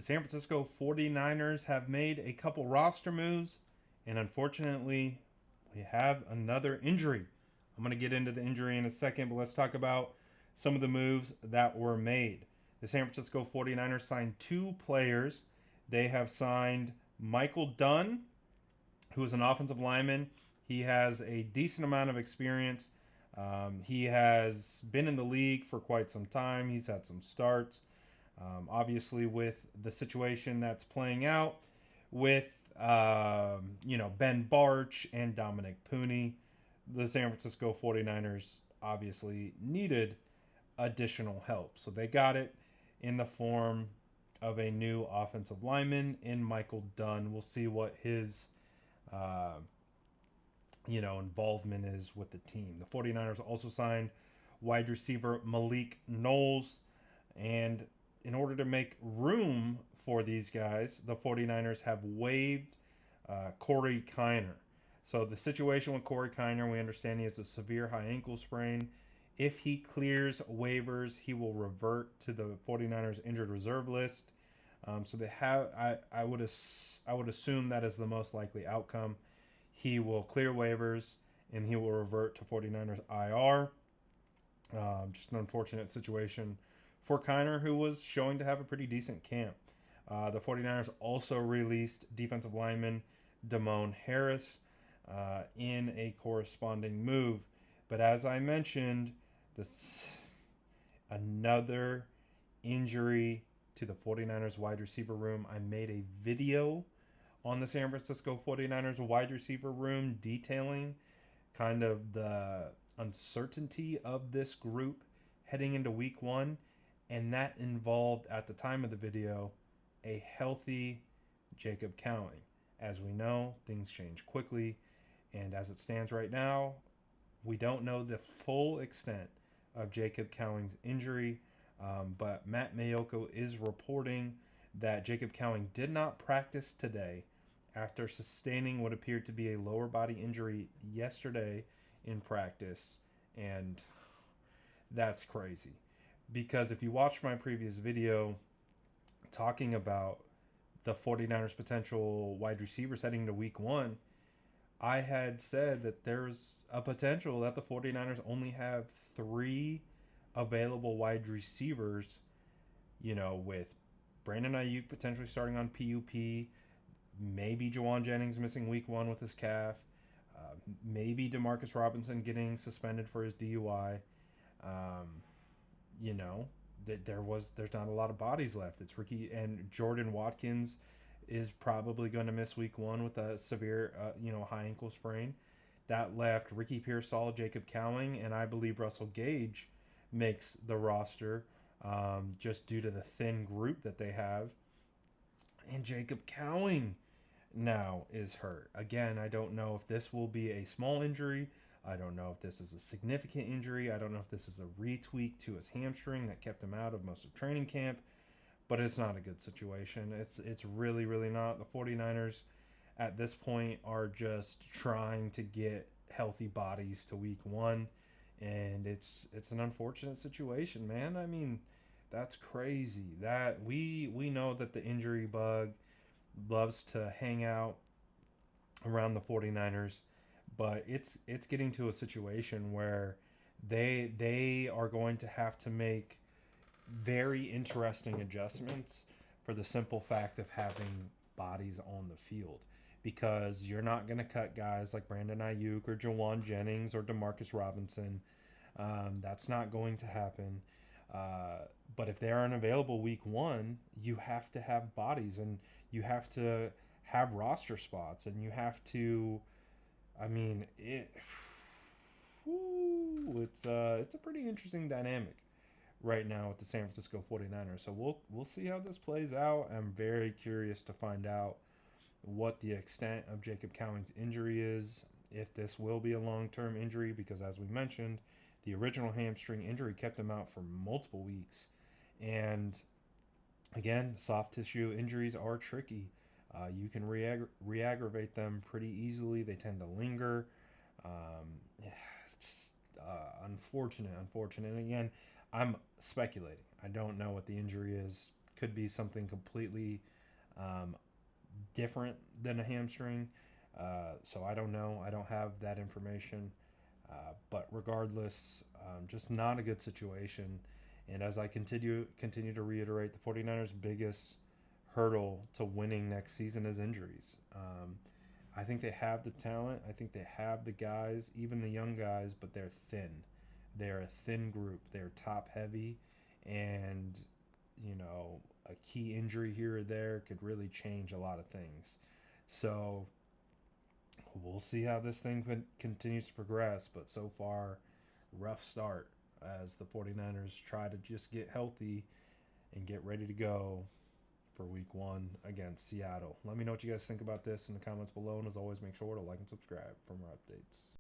The San Francisco 49ers have made a couple roster moves, and unfortunately, we have another injury. I'm going to get into the injury in a second, but let's talk about some of the moves that were made. The San Francisco 49ers signed two players. They have signed Michael Dunn, who is an offensive lineman. He has a decent amount of experience. He has been in the league for quite some time. He's had some starts. Obviously, with the situation that's playing out with Ben Barch and Dominic Pooney, the San Francisco 49ers obviously needed additional help. So they got it in the form of a new offensive lineman in Michael Dunn. We'll see what his uh, involvement is with the team. The 49ers also signed wide receiver Malik Knowles. And in order to make room for these guys, the 49ers have waived Corey Kiner. So the situation with Corey Kiner, we understand he has a severe high ankle sprain. If he clears waivers, he will revert to the 49ers injured reserve list. So they have, I would assume that is the most likely outcome. He will clear waivers and he will revert to 49ers IR. Just an unfortunate situation for Kiner, who was showing to have a pretty decent camp. The 49ers also released defensive lineman Damone Harris in a corresponding move. But as I mentioned, this another injury to the 49ers wide receiver room. I made a video on the San Francisco 49ers wide receiver room detailing kind of the uncertainty of this group heading into week one. And that involved, at the time of the video, a healthy Jacob Cowing. As we know, things change quickly. And as it stands right now, we don't know the full extent of Jacob Cowing's injury. But Matt Mayoko is reporting that Jacob Cowing did not practice today after sustaining what appeared to be a lower body injury yesterday in practice. And that's crazy. Because if you watch my previous video talking about the 49ers potential wide receivers heading to week one, I had said that there's a potential that the 49ers only have three available wide receivers, with Brandon Ayuk potentially starting on PUP, maybe Jawan Jennings missing week one with his calf, maybe Demarcus Robinson getting suspended for his DUI. Um, you know, there's not a lot of bodies left. It's Ricky and Jordan Watkins is probably going to miss week one with a severe, high ankle sprain. That left Ricky Pearsall, Jacob Cowing, and I believe Russell Gage makes the roster just due to the thin group that they have. And Jacob Cowing now is hurt. Again, I don't know if this will be a small injury. I don't know if this is a significant injury. I don't know if this is a retweak to his hamstring that kept him out of most of training camp, but it's not a good situation. It's really really not. The 49ers at this point are just trying to get healthy bodies to week 1, and it's an unfortunate situation, man. I mean, that's crazy. That we know that the injury bug loves to hang out around the 49ers, but it's getting to a situation where they are going to have to make very interesting adjustments for the simple fact of having bodies on the field, because you're not going to cut guys like Brandon Ayuk or Jawan Jennings or Demarcus Robinson. That's not going to happen. But if they aren't available week 1, you have to have bodies, and you have to have roster spots, and you have to. I mean, it's a pretty interesting dynamic right now with the San Francisco 49ers. So we'll see how this plays out. I'm very curious to find out what the extent of Jacob Cowing's injury is, if this will be a long-term injury, because as we mentioned, the original hamstring injury kept him out for multiple weeks. And again, soft tissue injuries are tricky. You can re-aggravate them pretty easily. They tend to linger. It's unfortunate. And again, I'm speculating. I don't know what the injury is. could be something completely um, different than a hamstring. So I don't know. I don't have that information. But regardless, just not a good situation. And as I continue to reiterate, the 49ers' biggest hurdle to winning next season is injuries. I think they have the talent. I think they have the guys, even the young guys, but they're thin. They're a thin group. They're top heavy, and a key injury here or there could really change a lot of things. So we'll see how this thing continues to progress. But so far, rough start as the 49ers try to just get healthy and get ready to go for week 1 against Seattle. Let me know what you guys think about this in the comments below. And as always, make sure to like and subscribe for more updates.